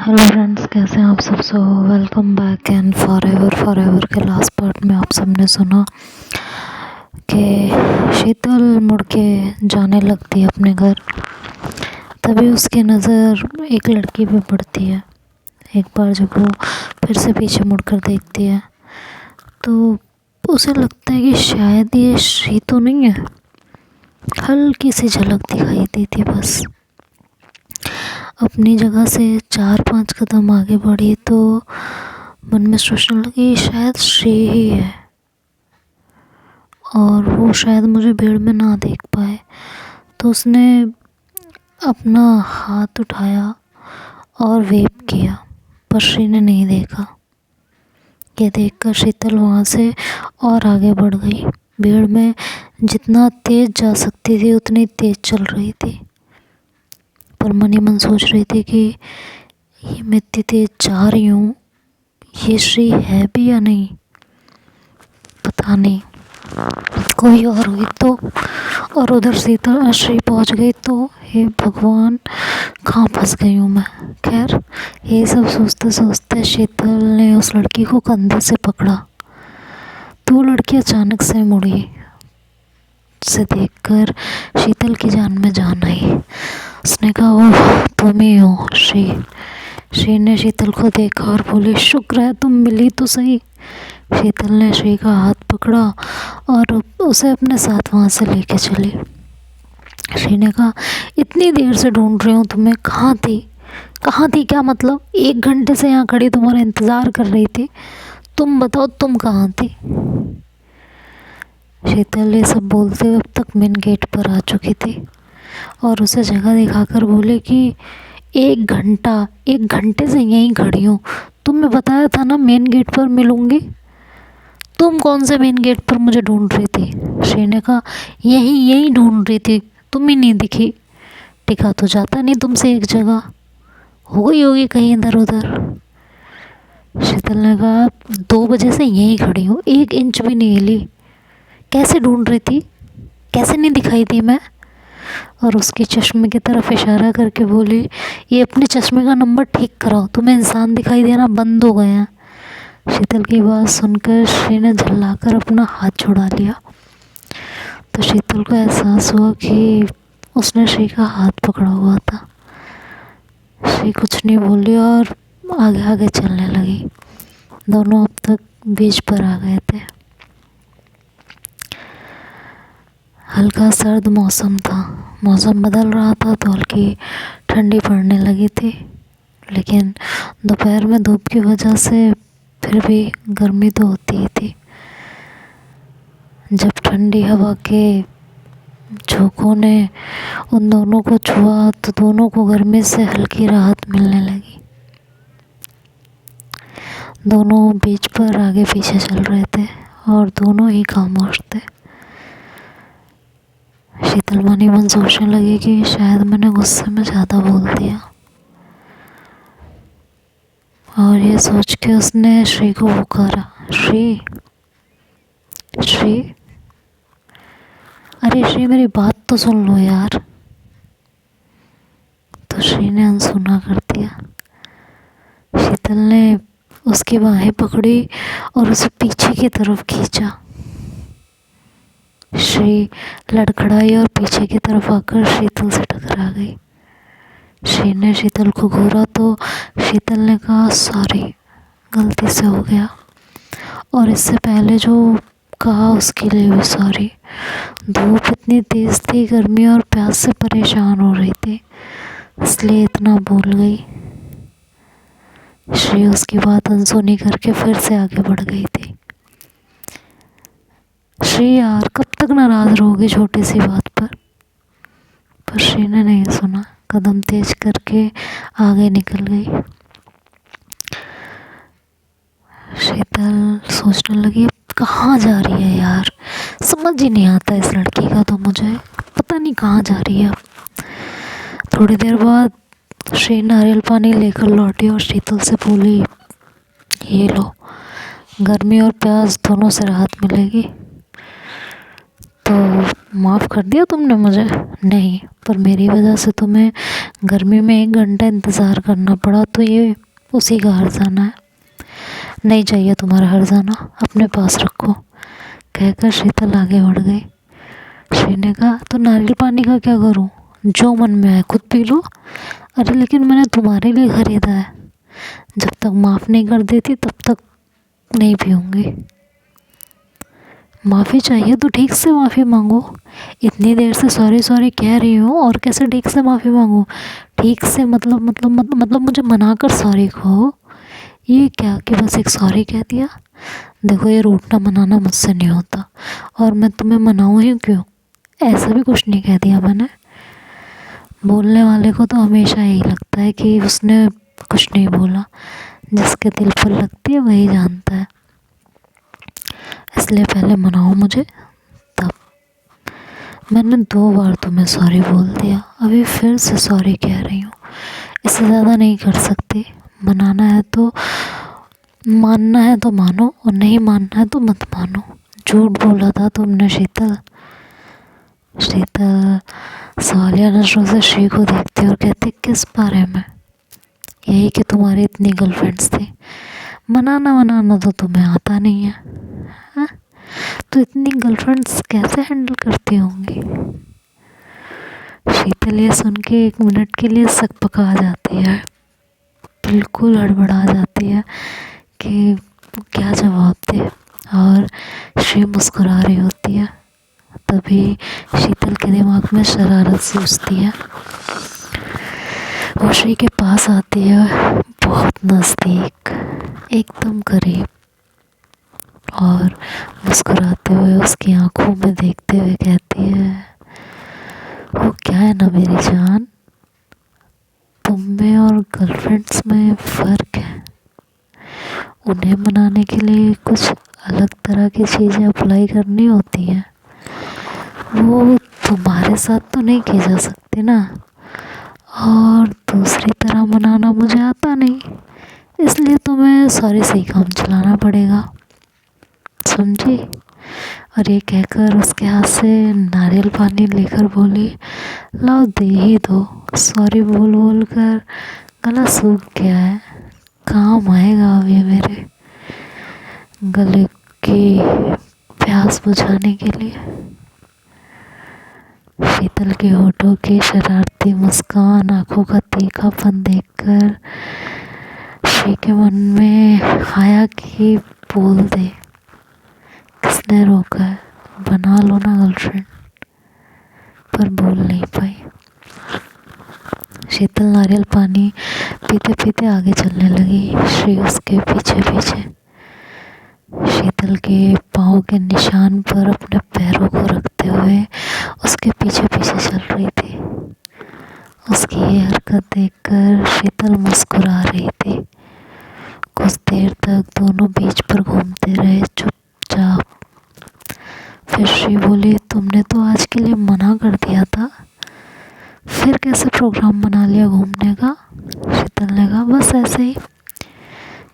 Hello friends, कैसे हैं आप सब। Welcome back and for ever के लास्ट पार्ट में आप सबने सुना कि शीतल मुड़ के जाने लगती है अपने घर। तभी उसकी नज़र एक लड़की पे पड़ती है। एक बार जब वो फिर से पीछे मुड़कर देखती है तो उसे लगता है कि शायद ये श्री तो नहीं है। हल्की सी झलक दिखाई दी थी बस। अपनी जगह से 4-5 कदम आगे बढ़ी तो मन में सोचने लगी शायद श्री ही है और वो शायद मुझे भीड़ में ना देख पाए। तो उसने अपना हाथ उठाया और वेप किया, पर श्री ने नहीं देखा। ये देखकर शीतल वहाँ से और आगे बढ़ गई। भीड़ में जितना तेज़ जा सकती थी उतनी तेज़ चल रही थी, पर मन ही मन सोच रही थी कि ये मैं इतनी तेज जा रही हूँ, ये श्री है भी या नहीं, पता नहीं कोई और हुई तो। और उधर सीता श्री पहुँच गई तो हे भगवान, कहाँ फंस गई हूँ मैं। खैर, ये सब सोचते सोचते शीतल ने उस लड़की को कंधे से पकड़ा तो वो लड़की अचानक से मुड़ी। उसे देखकर शीतल की जान में जान आई। उसने कहा, ओह तुम ही हो श्री। श्री ने शीतल को देखा और बोली, शुक्र है तुम मिली तो सही। शीतल ने श्री का हाथ पकड़ा और उसे अपने साथ वहाँ से लेके चली। श्री ने कहा, इतनी देर से ढूंढ रही हूँ तुम्हें, कहाँ थी? कहाँ थी क्या मतलब? 1 घंटे से यहाँ खड़ी तुम्हारा इंतज़ार कर रही थी। तुम बताओ तुम कहाँ थी? शीतल ये सब बोलते हुए अब तक मेन गेट पर आ चुकी थी और उसे जगह दिखाकर बोले कि 1 घंटे से यहीं खड़ी हूँ। तुमने बताया था ना मेन गेट पर मिलूँगी। तुम कौन से मेन गेट पर मुझे ढूंढ रही थी? श्री ने कहा, यहीं ढूंढ रही थी, तुम ही नहीं दिखी। टिका तो जाता नहीं तुमसे एक जगह, हो गई होगी कहीं इधर उधर। शीतल ने कहा, 2 बजे से यहीं खड़ी हूँ, 1 इंच भी नहीं हिली। कैसे ढूंढ रही थी? कैसे नहीं दिखाई थी मैं? और उसके चश्मे की तरफ इशारा करके बोली, ये अपने चश्मे का नंबर ठीक कराओ, तुम्हें इंसान दिखाई देना बंद हो गए हैं। शीतल की बात सुनकर श्री ने झल्लाकर अपना हाथ छुड़ा लिया। तो शीतल को एहसास हुआ कि उसने श्री का हाथ पकड़ा हुआ था। श्री कुछ नहीं बोली और आगे आगे चलने लगी। दोनों अब तक बीच पर आ गए थे। हल्का सर्द मौसम था, मौसम बदल रहा था तो हल्की ठंडी पड़ने लगी थी, लेकिन दोपहर में धूप की वजह से फिर भी गर्मी तो होती ही थी। जब ठंडी हवा के झोंकों ने उन दोनों को छुआ तो दोनों को गर्मी से हल्की राहत मिलने लगी। दोनों बीच पर आगे पीछे चल रहे थे और दोनों ही खामोश थे। शीतल मन ही मन सोचने लगी कि शायद मैंने गुस्से में ज़्यादा बोल दिया, और ये सोच के उसने श्री को पुकारा, श्री श्री, अरे श्री मेरी बात तो सुन लो यार। तो श्री ने अनसुना कर दिया। शीतल ने उसकी बाहें पकड़ी और उसे पीछे की तरफ खींचा। श्री लड़खड़ाई और पीछे की तरफ आकर शीतल से टकरा गई। श्री ने शीतल को घूरा तो शीतल ने कहा, सॉरी, गलती से हो गया, और इससे पहले जो कहा उसके लिए भी सॉरी। धूप इतनी तेज़ थी, गर्मी और प्यास से परेशान हो रही थी, इसलिए इतना बोल गई। श्री उसकी बात अनसुनी करके फिर से आगे बढ़ गई थी। श्री यार, कब तक नाराज़ रहोगी छोटी सी बात पर श्री ने नहीं सुना, कदम तेज करके आगे निकल गई। शीतल सोचने लगी, कहाँ जा रही है यार, समझ ही नहीं आता इस लड़की का, तो मुझे पता नहीं कहाँ जा रही है। थोड़ी देर बाद श्री नारियल पानी लेकर लौटी और शीतल से बोली, ये लो, गर्मी और प्यास दोनों से राहत मिलेगी। तो माफ़ कर दिया तुमने मुझे? नहीं, पर मेरी वजह से तुम्हें गर्मी में 1 घंटा इंतज़ार करना पड़ा, तो ये उसी का हर्जाना है। नहीं चाहिए तुम्हारा हर्जाना, अपने पास रखो, कहकर शीतल आगे बढ़ गई। श्री ने कहा, तो नारियल पानी का क्या करूं? जो मन में आए खुद पी लो। अरे लेकिन मैंने तुम्हारे लिए ख़रीदा है, जब तक माफ़ नहीं कर देती तब तक नहीं पीऊँगी। माफ़ी चाहिए तो ठीक से माफ़ी मांगो। इतनी देर से सॉरी सॉरी कह रही हूँ और कैसे ठीक से माफ़ी मांगो? ठीक से मतलब मुझे मना कर सॉरी कहो। ये क्या कि बस एक सॉरी कह दिया? देखो, ये रूठना मनाना मुझसे नहीं होता, और मैं तुम्हें मनाऊँ ही क्यों? ऐसा भी कुछ नहीं कह दिया मैंने। बोलने वाले को तो हमेशा यही लगता है कि उसने कुछ नहीं बोला, जिसके दिल पर लगती है वही जानता है। इसलिए पहले मनाओ मुझे, तब। मैंने 2 बार तुम्हें सॉरी बोल दिया, अभी फिर से सॉरी कह रही हूँ। इससे ज़्यादा नहीं कर सकती। मनाना है तो मानना है तो मानो, और नहीं मानना है तो मत मानो। झूठ बोला था तुमने शीतल। शीतल सवालिया नजरों से श्री को देखती और कहती, किस बारे में? यही कि तुम्हारी इतनी गर्लफ्रेंड्स थी। मनाना तो तुम्हें आता नहीं है, हाँ? तो इतनी गर्लफ्रेंड्स कैसे हैंडल करती होंगी? शीतल ये सुन के 1 मिनट के लिए सकपका जाती है, बिल्कुल हड़बड़ा जाती है कि क्या जवाब दे, और श्री मुस्कुरा रही होती है। तभी शीतल के दिमाग में शरारत सूझती है। वो श्री के पास आती है, बहुत नज़दीक, एकदम करीब, और मुस्कुराते हुए उसकी आंखों में देखते हुए कहती है, वो क्या है ना मेरी जान, तुम में और गर्लफ्रेंड्स में फ़र्क है। उन्हें मनाने के लिए कुछ अलग तरह की चीज़ें अप्लाई करनी होती हैं, वो तुम्हारे साथ तो नहीं की जा सकती ना। और दूसरी तरह मनाना मुझे आता नहीं, इसलिए तुम्हें सॉरी से ही काम चलाना पड़ेगा, समझी? और ये कहकर उसके हाथ से नारियल पानी लेकर बोली, लाओ दे ही दो। सॉरी बोल बोल कर गला सूख गया है, काम आएगा अब ये मेरे गले की प्यास बुझाने के लिए। शीतल के होठों की शरारती मुस्कान, आंखों का तीखापन देखकर श्री के मन में आया कि बोल दे, किसने रोका है, बना लो ना गर्लफ्रेंड, पर बोल नहीं पाई। शीतल नारियल पानी पीते पीते आगे चलने लगी, श्री उसके पीछे पीछे। शीतल के पाँव के निशान पर अपने पैरों को रखते हुए उसके पीछे पीछे चल रही थी। उसकी ये हरकत देखकर शीतल मुस्कुरा रही थी। कुछ देर तक दोनों बीच पर घूमते रहे चुपचाप। फिर श्री बोली, तुमने तो आज के लिए मना कर दिया था, फिर कैसे प्रोग्राम बना लिया घूमने का? शीतल ने कहा, बस ऐसे ही।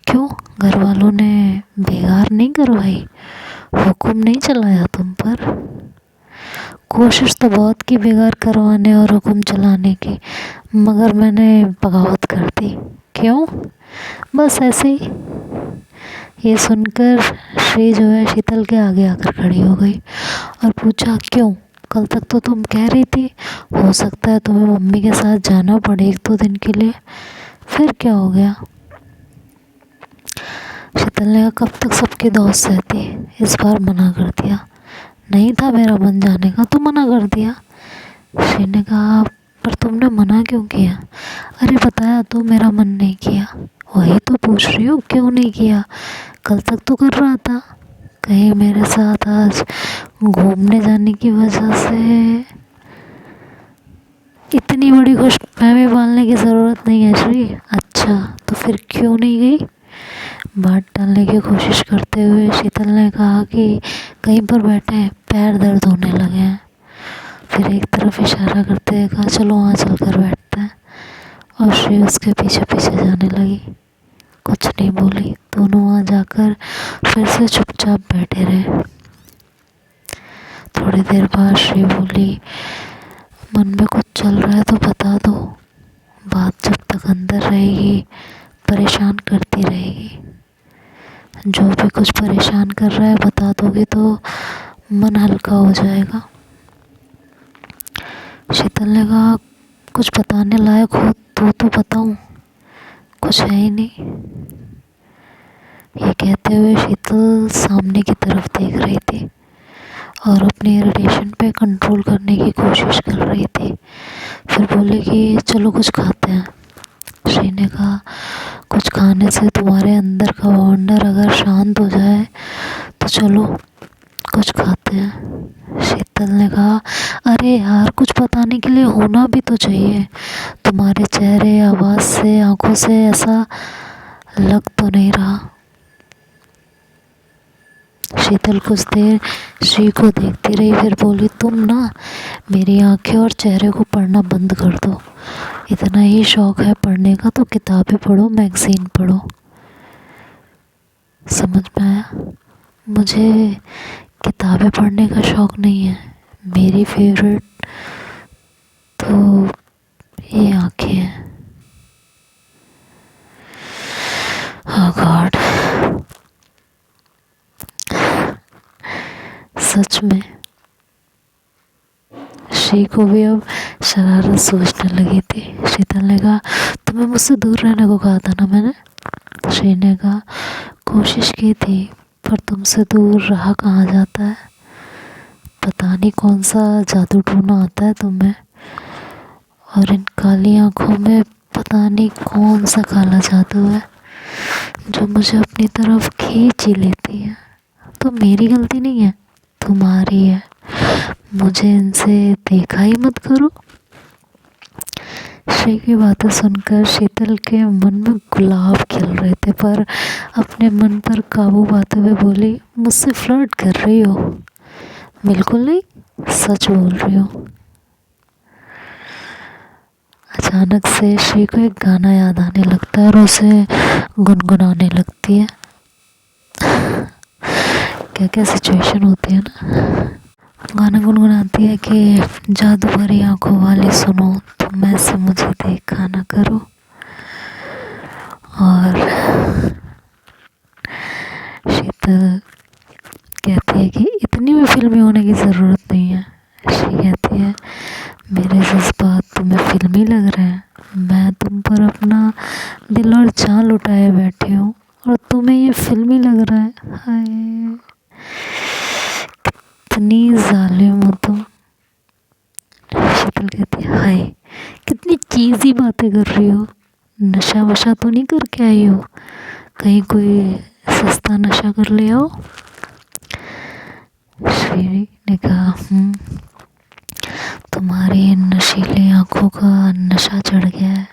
क्यों, घर वालों ने बेगार नहीं करवाई, हुक्म नहीं चलाया तुम पर? कोशिश तो बहुत की बेगार करवाने और हुक्म चलाने की, मगर मैंने बगावत कर दी। क्यों? बस ऐसे ही। ये सुनकर श्री जो है शीतल के आगे आकर खड़ी हो गई और पूछा, क्यों? कल तक तो तुम कह रही थी हो सकता है तुम्हें मम्मी के साथ जाना पड़े 1-2 दिन के लिए, फिर क्या हो गया? शीतल ने कहा, कब तक सबकी दोस्त रहती, इस बार मना कर दिया। नहीं था मेरा मन जाने का तो मना कर दिया। श्री ने कहा, पर तुमने मना क्यों किया? अरे बताया तो, मेरा मन नहीं किया। वही तो पूछ रही हूँ, क्यों नहीं किया? कल तक तो कर रहा था। कहीं मेरे साथ आज घूमने जाने की वजह से इतनी बड़ी खुशफहमी पालने की ज़रूरत नहीं है श्री। अच्छा, तो फिर क्यों नहीं गई? बात टालने की कोशिश करते हुए शीतल ने कहा कि कहीं पर बैठे हैं, पैर दर्द होने लगे हैं। फिर एक तरफ इशारा करते हुए कहा, चलो वहाँ चल कर बैठते हैं। और श्री उसके पीछे पीछे जाने लगी, कुछ नहीं बोली। दोनों वहाँ जाकर फिर से चुपचाप बैठे रहे। थोड़ी थोड़ी देर बाद श्री बोली, मन में कुछ चल रहा है तो बता दो, बात जब तक अंदर रहेगी परेशान करती रहेगी। जो भी कुछ परेशान कर रहा है बता दोगे तो मन हल्का हो जाएगा। शीतल ने कहा, कुछ बताने लायक हो तो बताऊं, कुछ है ही नहीं। ये कहते हुए शीतल सामने की तरफ देख रही थी और अपने इरिटेशन पे कंट्रोल करने की कोशिश कर रही थी। फिर बोली कि चलो कुछ खाते हैं। श्री ने कहा, कुछ खाने से तुम्हारे अंदर का वंडर अगर शांत हो जाए तो चलो कुछ खाते हैं। शीतल ने कहा, अरे यार कुछ बताने के लिए होना भी तो चाहिए, तुम्हारे चेहरे आवाज़ से आंखों से ऐसा लग तो नहीं रहा। शीतल कुछ देर श्री को देखती रही, फिर बोली, तुम ना मेरी आंखें और चेहरे को पढ़ना बंद कर दो। इतना ही शौक है पढ़ने का तो किताबें पढ़ो, मैगज़ीन पढ़ो। समझ में आया? मुझे किताबें पढ़ने का शौक़ नहीं है, मेरी फेवरेट तो ये आंखें हैं। ओह गॉड, सच में श्री को भी अब शरारत सोचने लगी थी। शीतल ने कहा, तुम्हें मुझसे दूर रहने को कहा था ना मैंने। श्री ने कहा, कोशिश की थी पर तुमसे दूर रहा कहाँ जाता है। पता नहीं कौन सा जादू टोना आता है तुम्हें, और इन काली आंखों में पता नहीं कौन सा काला जादू है जो मुझे अपनी तरफ खींच ही लेती है। तो मेरी गलती नहीं है, तुम्हारी है। मुझे इनसे देखा ही मत करो। श्री की बातें सुनकर शीतल के मन में गुलाब खिल रहे थे, पर अपने मन पर काबू पाते हुए बोली, मुझसे फ्लर्ट कर रही हो? बिल्कुल नहीं, सच बोल रही हो। अचानक से श्री को एक गाना याद आने लगता है और उसे गुनगुनाने लगती है। क्या क्या सिचुएशन होती है ना। गाना गुनगुनाती है कि जादू भरी आंखों वाली सुनो, तुम ऐसे मुझे देखा ना करो। और शीतल कहती है कि इतनी भी फिल्मी होने की ज़रूरत नहीं है। श्री कहती है, मेरे जज्बात तुम्हें फिल्मी लग रहे हैं, मैं तुम पर अपना दिल और जान लुटाए बैठी हूँ और तुम्हें ये फिल्मी लग रहा है। हाय, कितनी जालिम हो तुम। शीतल कहती है, हाय कितनी चीज़ी बातें कर रही हो, नशा वशा तो नहीं करके आई हो, कहीं कोई सस्ता नशा कर ले आओ। श्री ने कहा, तुम्हारी नशीली आंखों का नशा चढ़ गया है।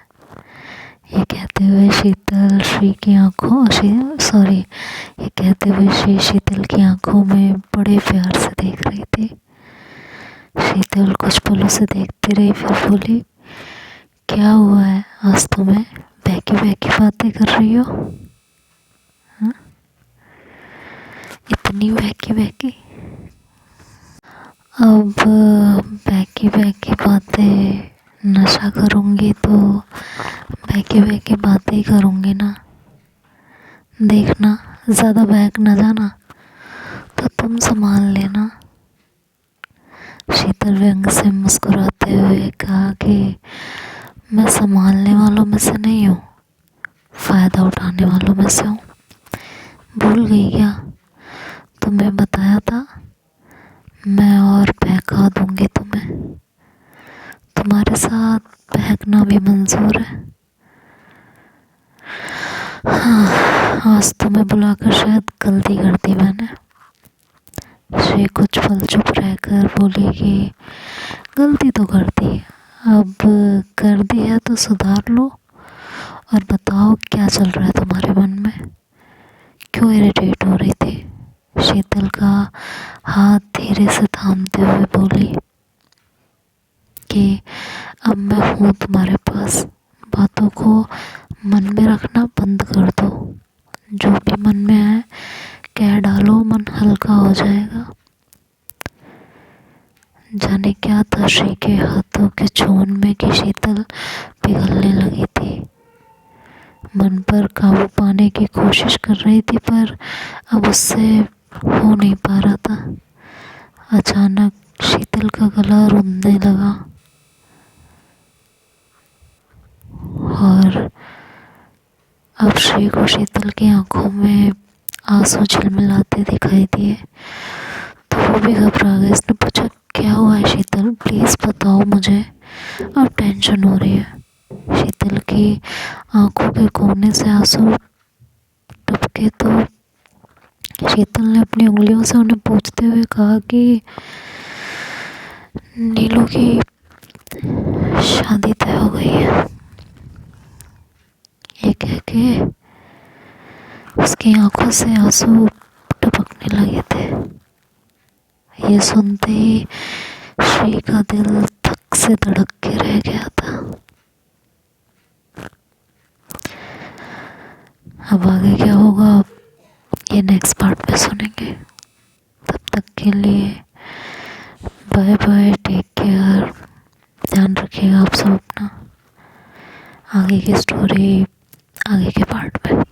ये कहते हुए शीतल श्री की आंखों ये कहते हुए श्री शीतल की आंखों में बड़े प्यार से देख रही थी। शीतल कुछ पलों से देखती रही, फिर बोली, क्या हुआ है आज तुम्हें बहकी बहकी बातें कर रही हो? हाँ? इतनी बहकी बहकी? अब बहकी बहकी बातें नशा करूँगी तो बहकी बहकी बातें ही करूँगी ना। देखना ज़्यादा बहक ना जाना तो तुम संभाल लेना। शीतल व्यंग से मुस्कुराते हुए कहा कि मैं संभालने वालों में से नहीं हूँ, फ़ायदा उठाने वालों में से हूँ। भूल गई क्या? तुम्हें बताया था मैं और बहका दूँगी तुम्हें। तुम्हारे साथ बहकना भी मंजूर है। हाँ, आज तुम्हें बुलाकर शायद गलती कर दी मैंने। श्री कुछ पल चुप रहकर बोली कि गलती तो कर दी, अब कर दी है तो सुधार लो और बताओ क्या चल रहा है तुम्हारे मन में, क्यों इरिटेट हो रही थी। शीतल का हाथ धीरे से थामते हुए बोली कि अब मैं हूँ तुम्हारे पास, बातों को मन में रखना बंद कर दो, जो भी मन में है कह डालो, मन हल्का हो जाएगा। जाने क्या था श्री के हाथों के छून में कि शीतल पिघलने लगी थी। मन पर काबू पाने की कोशिश कर रही थी पर अब उससे हो नहीं पा रहा था। अचानक शीतल का गला रुंधने लगा और अब श्री को शीतल की आंखों में आंसू झिलमिलाते दिखाई दिए तो वो भी घबरा गई। उसने पूछा, क्या हुआ है शीतल, प्लीज़ बताओ मुझे, अब टेंशन हो रही है। शीतल की आंखों के कोने से आंसू टपके तो शीतल ने अपनी उंगलियों से उन्हें पोंछते हुए कहा कि नीलू की शादी तय हो गई है। ये कह के उसकी आंखों से आंसू टपकने लगे थे। ये सुनते ही श्री का दिल धक से धड़क के रह गया था। अब आगे क्या होगा ये नेक्स्ट पार्ट में सुनेंगे। तब तक के लिए बाय बाय, टेक केयर, ध्यान रखिएगा आप सब अपना। आगे की स्टोरी आगे के पार्ट में।